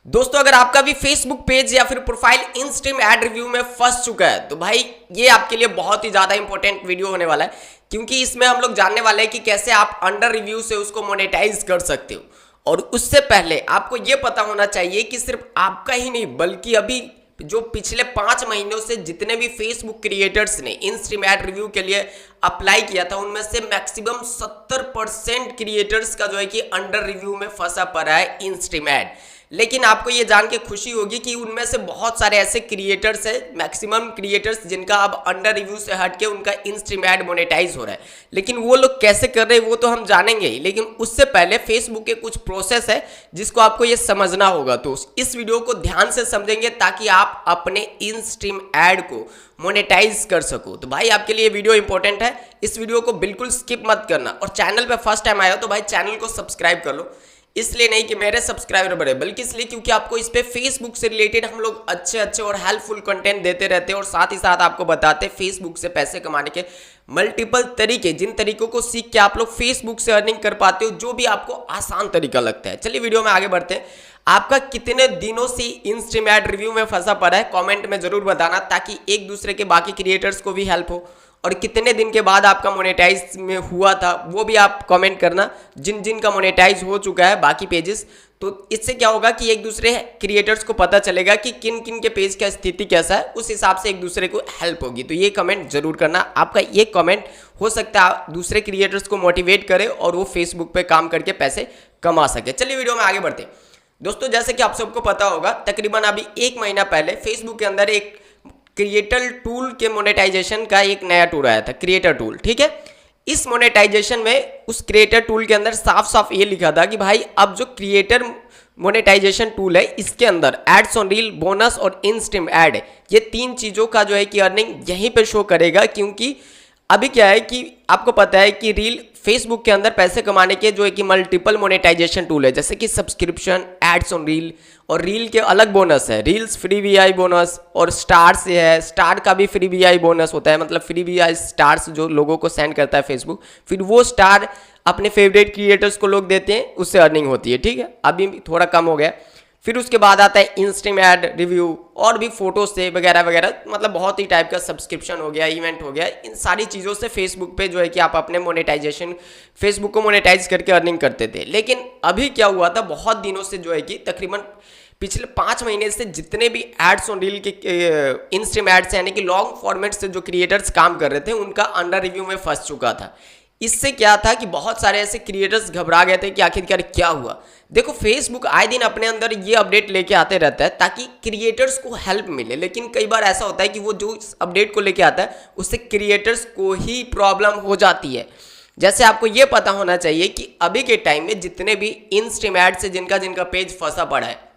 दोस्तों अगर आपका भी फेसबुक पेज या फिर profile in stream add review में फंस चुका है तो भाई ये आपके लिए बहुत ही ज़्यादा इंपॉर्टेंट वीडियो होने वाला है, क्योंकि इसमें हम लोग जानने वाले हैं कि कैसे आप अंडर रिव्यू से उसको मोनेटाइज कर सकते हो। और उससे पहले आपको ये पता होना चाहिए कि सिर्फ आपका ही नहीं बल्कि अभी जो पिछले 5 महीनों से जितने भी फेसबुक क्रिएटर्स ने इन स्ट्रीम एड रिव्यू के लिए अप्लाई किया था उनमें से मैक्सिमम 70% क्रिएटर्स का जो है कि अंडर रिव्यू में फंसा पड़ा है इन स्ट्रीम एड। लेकिन आपको ये जान के खुशी होगी कि उनमें से बहुत सारे ऐसे क्रिएटर्स हैं, मैक्सिमम क्रिएटर्स जिनका अब अंडर रिव्यू से हट के उनका इन स्ट्रीम एड मोनेटाइज हो रहा है। लेकिन वो लोग कैसे कर रहे हैं वो तो हम जानेंगे ही, लेकिन उससे पहले फेसबुक के कुछ प्रोसेस है जिसको आपको ये समझना होगा। तो इस वीडियो को ध्यान से समझेंगे ताकि आप अपने इन स्ट्रीम एड को मोनेटाइज कर सको। तो भाई आपके लिए वीडियो इंपॉर्टेंट है, इस वीडियो को बिल्कुल स्किप मत करना। और चैनल पे फर्स्ट टाइम आया हो तो भाई चैनल को सब्सक्राइब कर लो, इसलिए नहीं कि मेरे सब्सक्राइबर बढ़े बल्कि इसलिए क्योंकि आपको इस पे फेसबुक से रिलेटेड हम लोग अच्छे अच्छे और हेल्पफुल कंटेंट देते रहते हैं और साथ ही साथ आपको बताते हैं फेसबुक से पैसे कमाने के मल्टीपल तरीके, जिन तरीकों को सीख के आप लोग फेसबुक से अर्निंग कर पाते हो, जो भी आपको आसान तरीका लगता है। चलिए वीडियो में आगे बढ़ते हैं। आपका कितने दिनों से इन स्ट्रीम एड रिव्यू में फंसा पड़ा है कमेंट में जरूर बताना, ताकि एक दूसरे के बाकी क्रिएटर्स को भी हेल्प हो। और कितने दिन के बाद आपका मोनेटाइज में हुआ था वो भी आप कमेंट करना, जिन जिन का मोनेटाइज हो चुका है बाकी पेजेस। तो इससे क्या होगा कि एक दूसरे क्रिएटर्स को पता चलेगा कि किन किन के पेज का स्थिति कैसा है, उस हिसाब से एक दूसरे को हेल्प होगी। तो ये कमेंट जरूर करना, आपका ये कमेंट हो सकता है दूसरे क्रिएटर्स को मोटिवेट करे और वो फेसबुक पे काम करके पैसे कमा सके। चलिए वीडियो में आगे बढ़ते हैं। दोस्तों जैसे कि आप सबको पता होगा, तकरीबन अभी 1 महीना पहले फेसबुक के अंदर एक क्रिएटर टूल के मोनेटाइजेशन का एक नया टूल आया था, क्रिएटर टूल। ठीक है, इस मोनेटाइजेशन में उस क्रिएटर टूल के अंदर साफ साफ ये लिखा था कि भाई अब जो क्रिएटर मोनेटाइजेशन टूल है इसके अंदर एड्स ऑन रील, बोनस और इन स्ट्रीम एड, ये 3 चीज़ों का जो है कि अर्निंग यहीं पे शो करेगा। क्योंकि अभी क्या है कि आपको पता है कि रील फेसबुक के अंदर पैसे कमाने के जो है कि मल्टीपल मोनेटाइजेशन टूल है, जैसे कि सब्सक्रिप्शन, एड्स ऑन रील और रील के अलग बोनस है, रील्स फ्री वीआई बोनस और स्टार्स है, स्टार का भी फ्री वीआई बोनस होता है, मतलब फ्री वीआई स्टार्स जो लोगों को सेंड करता है फेसबुक, फिर वो स्टार अपने फेवरेट क्रिएटर्स को लोग देते हैं, उससे अर्निंग होती है। ठीक है, अभी थोड़ा कम हो गया। फिर उसके बाद आता है इन स्ट्रीम एड रिव्यू और भी फोटो से वगैरह वगैरह, मतलब बहुत ही टाइप का सब्सक्रिप्शन हो गया, इवेंट हो गया। इन सारी चीज़ों से फेसबुक पे जो है कि आप अपने मोनेटाइजेशन, फेसबुक को मोनेटाइज करके अर्निंग करते थे। लेकिन अभी क्या हुआ था, बहुत दिनों से जो है कि तकरीबन पिछले 5 महीने से जितने भी एड्स ऑन रील के इन स्ट्रीम एड्स यानी कि लॉन्ग फॉर्मेट से जो क्रिएटर्स काम कर रहे थे उनका अंडर रिव्यू में फंस चुका था। इससे क्या था कि बहुत सारे ऐसे क्रिएटर्स घबरा गए थे कि आखिरकार क्या हुआ। देखो फेसबुक आए दिन अपने अंदर ये अपडेट लेके आते रहता है ताकि क्रिएटर्स को हेल्प मिले, लेकिन कई बार ऐसा होता है कि वो जो अपडेट को लेके आता है उससे क्रिएटर्स को ही प्रॉब्लम हो जाती है। जैसे आपको ये पता होना चाहिए कि अभी के टाइम में जितने भी इन स्ट्रीम एड से जिनका जिनका पेज फंसा पड़ा है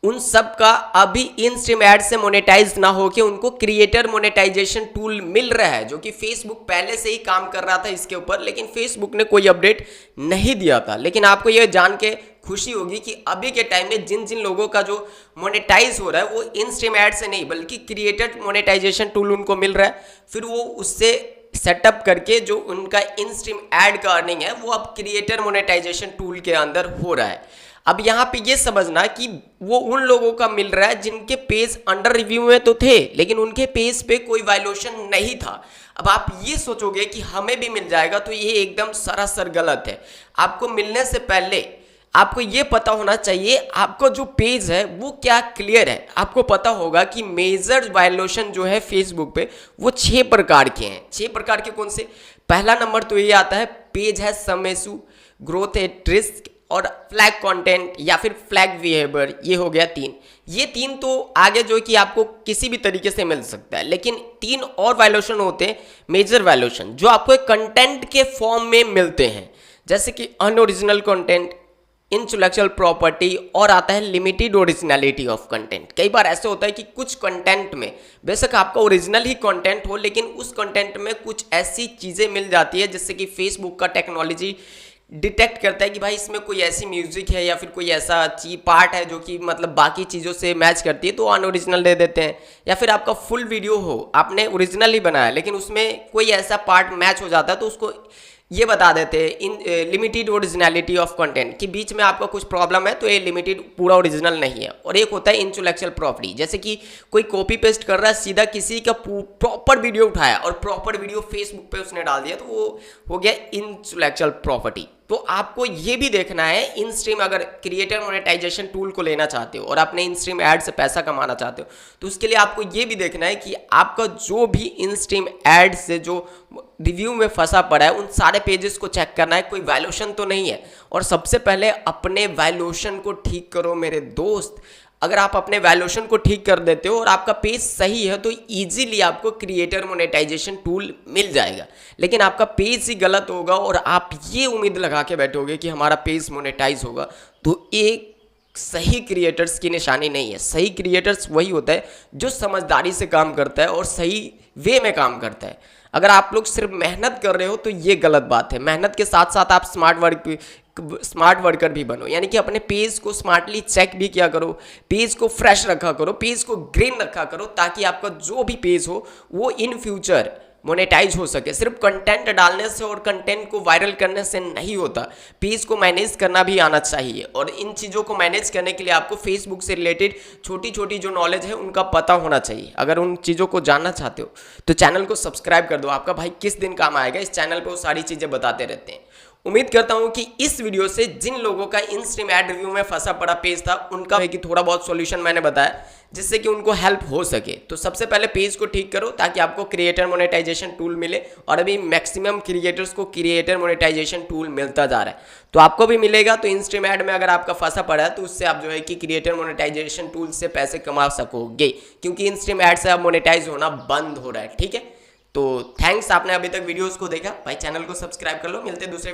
उन सब का अभी इन स्ट्रीम एड से मोनेटाइज ना होके उनको क्रिएटर मोनेटाइजेशन टूल मिल रहा है, जो कि फेसबुक पहले से ही काम कर रहा था इसके ऊपर, लेकिन फेसबुक ने कोई अपडेट नहीं दिया था। लेकिन आपको ये जान के खुशी होगी कि अभी के टाइम में जिन जिन लोगों का जो मोनेटाइज हो रहा है वो इन स्ट्रीम एड से नहीं बल्कि क्रिएटर मोनेटाइजेशन टूल उनको मिल रहा है। फिर वो उससे सेटअप करके जो उनका इन स्ट्रीम एड का अर्निंग है वो अब क्रिएटर मोनेटाइजेशन टूल के अंदर हो रहा है। अब यहाँ पे ये समझना कि वो उन लोगों का मिल रहा है जिनके पेज अंडर रिव्यू में तो थे लेकिन उनके पेज पे कोई वायलेशन नहीं था। अब आप ये सोचोगे कि हमें भी मिल जाएगा, तो ये एकदम सरासर गलत है। आपको मिलने से पहले आपको ये पता होना चाहिए आपका जो पेज है वो क्या क्लियर है। आपको पता होगा कि मेजर वायलेशन जो है फेसबुक पे वो 6 प्रकार के हैं। 6 प्रकार के कौन से? पहला नंबर तो ये आता है पेज है समेसू, ग्रोथ एट रिस्क और फ्लैग कंटेंट या फिर फ्लैग बिहेवियर, ये हो गया 3। ये 3 तो आगे जो कि आपको किसी भी तरीके से मिल सकता है, लेकिन 3 और वायलेशन होते हैं मेजर वायलेशन जो आपको कंटेंट के फॉर्म में मिलते हैं, जैसे कि अनओरिजिनल कंटेंट, इंटेलेक्चुअल प्रॉपर्टी और आता है लिमिटेड ओरिजिनलिटी ऑफ कंटेंट। कई बार ऐसे होता है कि कुछ कंटेंट में बेशक आपका ओरिजिनल ही कंटेंट हो लेकिन उस कंटेंट में कुछ ऐसी चीज़ें मिल जाती है जिससे कि फेसबुक का टेक्नोलॉजी डिटेक्ट करता है कि भाई इसमें कोई ऐसी म्यूजिक है या फिर कोई ऐसा चीज पार्ट है जो कि मतलब बाकी चीज़ों से मैच करती है, तो अनओरिजिनल दे देते हैं। या फिर आपका फुल वीडियो हो, आपने ओरिजिनल ही बनाया लेकिन उसमें कोई ऐसा पार्ट मैच हो जाता है तो उसको ये बता देते हैं in limited originality of content कि बीच में आपका कुछ प्रॉब्लम है तो ये लिमिटेड पूरा ओरिजिनल नहीं है। और एक होता है इंटेलेक्चुअल प्रॉपर्टी, जैसे कि कोई कॉपी पेस्ट कर रहा है, सीधा किसी का प्रॉपर वीडियो उठाया और प्रॉपर वीडियो फेसबुक पे उसने डाल दिया, तो वो हो गया इंटेलेक्चुअल प्रॉपर्टी। तो आपको ये भी देखना है इन स्ट्रीम, अगर क्रिएटर मोनेटाइजेशन टूल को लेना चाहते हो और अपने इन स्ट्रीम एड से पैसा कमाना चाहते हो, तो उसके लिए आपको ये भी देखना है कि आपका जो भी इन स्ट्रीम एड से जो रिव्यू में फंसा पड़ा है उन सारे पेजेस को चेक करना है, कोई वैल्यूएशन तो नहीं है। और सबसे पहले अपने वैल्यूएशन को ठीक करो मेरे दोस्त। अगर आप अपने वैल्यूएशन को ठीक कर देते हो और आपका पेज सही है तो इजीली आपको क्रिएटर मोनेटाइजेशन टूल मिल जाएगा। लेकिन आपका पेज ही गलत होगा और आप ये उम्मीद लगा के बैठोगे कि हमारा पेज मोनेटाइज होगा, तो एक सही क्रिएटर्स की निशानी नहीं है। सही क्रिएटर्स वही होता है जो समझदारी से काम करता है और सही वे में काम करता है। अगर आप लोग सिर्फ मेहनत कर रहे हो तो ये गलत बात है। मेहनत के साथ साथ आप स्मार्ट वर्कर भी बनो, यानी कि अपने पेज को स्मार्टली चेक भी किया करो, पेज को फ्रेश रखा करो, पेज को ग्रीन रखा करो, ताकि आपका जो भी पेज हो वो इन फ्यूचर मोनेटाइज हो सके। सिर्फ कंटेंट डालने से और कंटेंट को वायरल करने से नहीं होता, पेज को मैनेज करना भी आना चाहिए। और इन चीज़ों को मैनेज करने के लिए आपको फेसबुक से रिलेटेड छोटी छोटी जो नॉलेज है उनका पता होना चाहिए। अगर उन चीज़ों को जानना चाहते हो तो चैनल को सब्सक्राइब कर दो, आपका भाई किस दिन काम आएगा, इस चैनल पर वो सारी चीज़ें बताते रहते हैं। उम्मीद करता हूं कि इस वीडियो से जिन लोगों का इन स्ट्रीम एड रिव्यू में फंसा पड़ा पेज था उनका है कि थोड़ा बहुत सॉल्यूशन मैंने बताया जिससे कि उनको हेल्प हो सके। तो सबसे पहले पेज को ठीक करो ताकि आपको क्रिएटर मोनेटाइजेशन टूल मिले, और अभी मैक्सिमम क्रिएटर्स को क्रिएटर मोनेटाइजेशन टूल मिलता जा रहा है, तो आपको भी मिलेगा। तो इन स्ट्रीम एड में अगर आपका फंसा पड़ा है तो उससे आप जो है कि क्रिएटर मोनेटाइजेशन टूल से पैसे कमा सकोगे, क्योंकि इन स्ट्रीम एड से अब मोनेटाइज होना बंद हो रहा है। ठीक है, तो थैंक्स, आपने अभी तक वीडियोस को देखा। भाई चैनल को सब्सक्राइब कर लो, मिलते हैं दूसरे